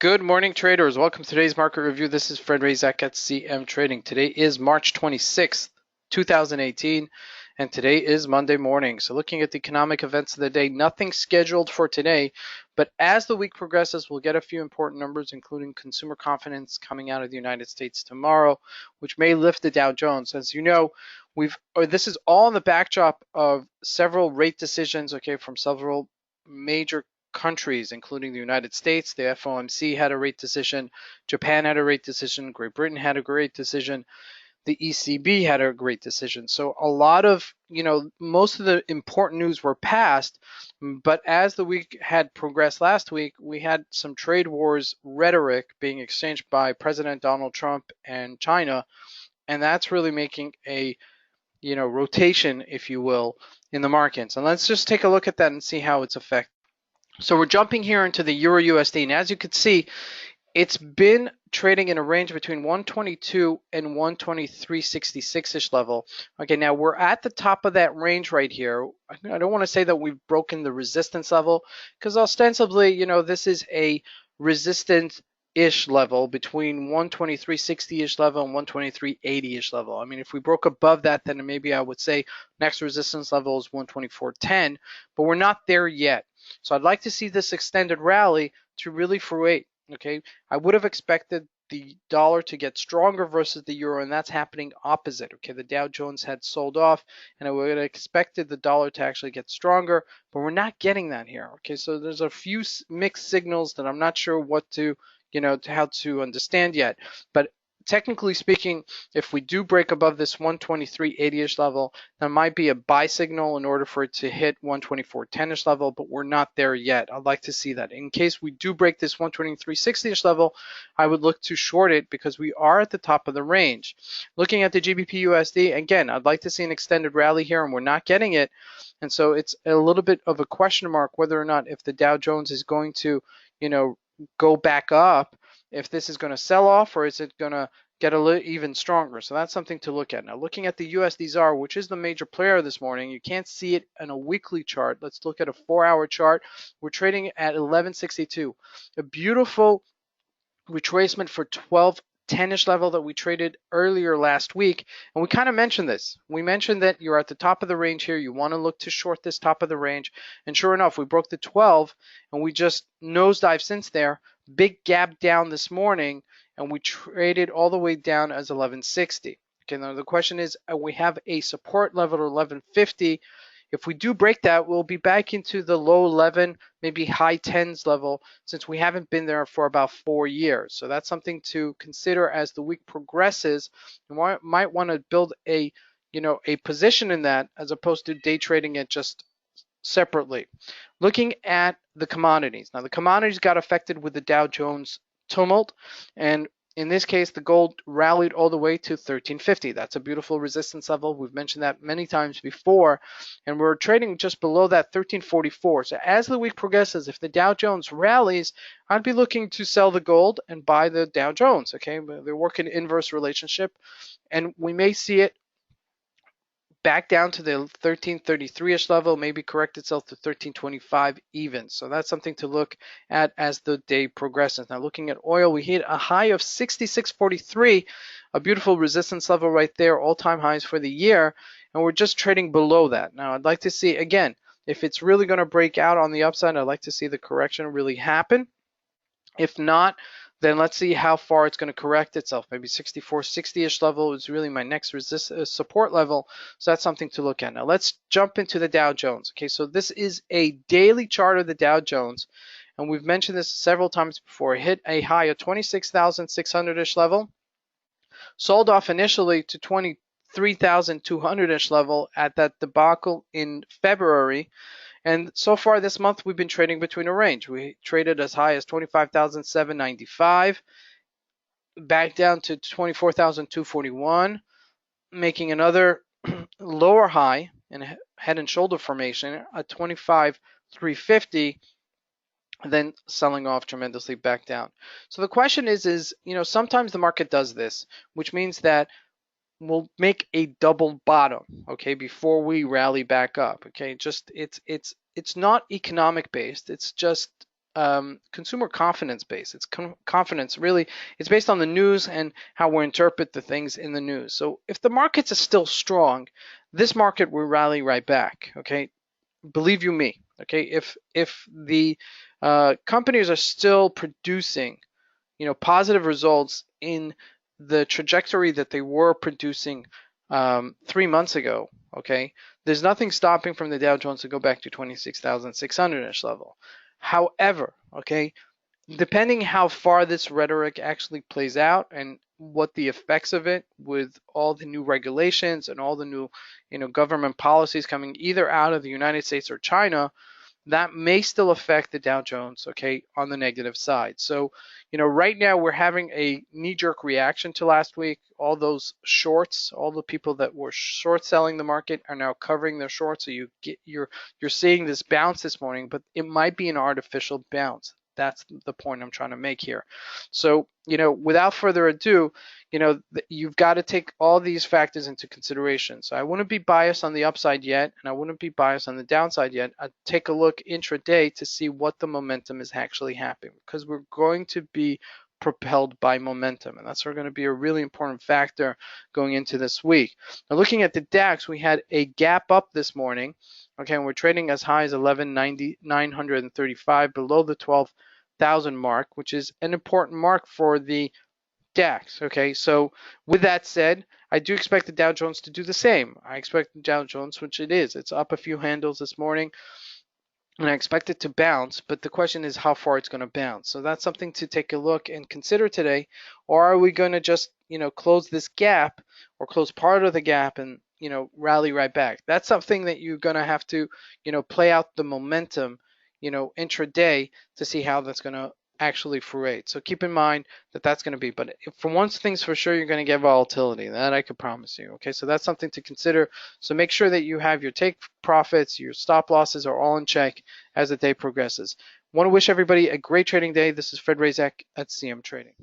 Good morning, traders. Welcome to today's market review. This is Fred Razak at CMTrading. Today is March 26th, 2018, and today is Monday morning. So looking at the economic events of the day, nothing scheduled for today, but as the week progresses, we'll get a few important numbers, including consumer confidence coming out of the United States tomorrow, which may lift the Dow Jones. As you know, this is all in the backdrop of several rate decisions, from several major countries, including the United States. The FOMC had a rate decision, Japan had a rate decision, Great Britain had a great decision, the ECB had a great decision. So a lot of, most of the important news were passed, but as the week had progressed last week, we had some trade wars rhetoric being exchanged by President Donald Trump and China, and that's really making a rotation, if you will, in the markets. And let's just take a look at that and see how it's affected. So we're jumping here into the Euro USD, and as you can see, it's been trading in a range between 122 and 123.66-ish level. Okay, now we're at the top of that range right here. I don't want to say that we've broken the resistance level, because ostensibly, this is a resistance-ish level between 123.60-ish level and 123.80-ish level. I mean, if we broke above that, then maybe I would say next resistance level is 124.10, but we're not there yet. So I'd like to see this extended rally to really fruit. Okay, I would have expected the dollar to get stronger versus the euro, and that's happening opposite. Okay, the Dow Jones had sold off, and I would have expected the dollar to actually get stronger, but we're not getting that here. Okay, so there's a few mixed signals that I'm not sure what to, how to understand yet. But technically speaking, if we do break above this 123.80-ish level, there might be a buy signal in order for it to hit 124.10-ish level, but we're not there yet. I'd like to see that. In case we do break this 123.60-ish level, I would look to short it because we are at the top of the range. Looking at the GBP USD, again, I'd like to see an extended rally here, and we're not getting it. And so it's a little bit of a question mark whether or not if the Dow Jones is going to, go back up, if this is going to sell off or is it going to get a little even stronger. So that's something to look at. Now looking at the USD-ZAR, which is the major player this morning, you can't see it in a weekly chart. Let's look at a 4-hour chart. We're trading at 1162. A beautiful retracement for 1210-ish level that we traded earlier last week, and we kind of mentioned this. We mentioned that you're at the top of the range here. You want to look to short this top of the range, and sure enough, we broke the 12, and we just nosedived since there. Big gap down this morning, and we traded all the way down as 1160. Okay, now the question is, we have a support level at 1150. If we do break that, we'll be back into the low 11, maybe high 10s level, since we haven't been there for about 4 years. So that's something to consider as the week progresses. You might want to build a position in that as opposed to day trading it just separately. Looking at the commodities. Now the commodities got affected with the Dow Jones tumult, and in this case, the gold rallied all the way to 1350. That's a beautiful resistance level. We've mentioned that many times before, and we're trading just below that 1344. So as the week progresses, if the Dow Jones rallies, I'd be looking to sell the gold and buy the Dow Jones. Okay, they work in inverse relationship, and we may see it back down to the 1333-ish level, maybe correct itself to 1325 even. So that's something to look at as the day progresses. Now looking at oil, we hit a high of 66.43, a beautiful resistance level right there, all-time highs for the year, and we're just trading below that. Now I'd like to see, again, if it's really going to break out on the upside, I'd like to see the correction really happen. If not, then let's see how far it's going to correct itself. Maybe 64.60-ish level is really my next support level. So that's something to look at. Now let's jump into the Dow Jones. Okay, so this is a daily chart of the Dow Jones, and we've mentioned this several times before. It hit a high of 26,600-ish level, sold off initially to 23,200-ish level at that debacle in February. And so far this month, we've been trading between a range. We traded as high as 25,795, back down to 24,241, making another lower high in head and shoulder formation at 25,350, then selling off tremendously back down. So the question is, sometimes the market does this, which means that we'll make a double bottom, okay, before we rally back up. Okay, just it's not economic based. It's just consumer confidence based. It's confidence really. It's based on the news and how we interpret the things in the news. So if the markets are still strong, this market will rally right back. Okay, believe you me. Okay, if the companies are still producing, positive results in the trajectory that they were producing 3 months ago, okay, there's nothing stopping from the Dow Jones to go back to 26,600-ish level. However, okay, depending how far this rhetoric actually plays out and what the effects of it with all the new regulations and all the new, government policies coming either out of the United States or China, that may still affect the Dow Jones, okay, on the negative side. So, right now we're having a knee-jerk reaction to last week. All those shorts, all the people that were short selling the market are now covering their shorts. So you're seeing this bounce this morning, but it might be an artificial bounce. That's the point I'm trying to make here. So, without further ado, you've got to take all these factors into consideration. So I wouldn't be biased on the upside yet, and I wouldn't be biased on the downside yet. I'd take a look intraday to see what the momentum is actually happening, because we're going to be propelled by momentum, and that's going to be a really important factor going into this week. Now, looking at the DAX, we had a gap up this morning. Okay, and we're trading as high as 11,935 below the 12,000 mark, which is an important mark for the DAX. Okay, so with that said, I do expect the Dow Jones to do the same. I expect the Dow Jones, which it's up a few handles this morning, and I expect it to bounce, but the question is how far it's going to bounce. So that's something to take a look and consider today. Or are we going to just, close this gap or close part of the gap and, rally right back? That's something that you're going to have to, play out the momentum, intraday to see how that's going to actually fruit. So keep in mind that that's going to be, but for one thing's for sure, you're going to get volatility. That I could promise you. Okay, so that's something to consider. So make sure that you have your take profits, your stop losses are all in check as the day progresses. Want to wish everybody a great trading day. This is Fred Razak at CM Trading.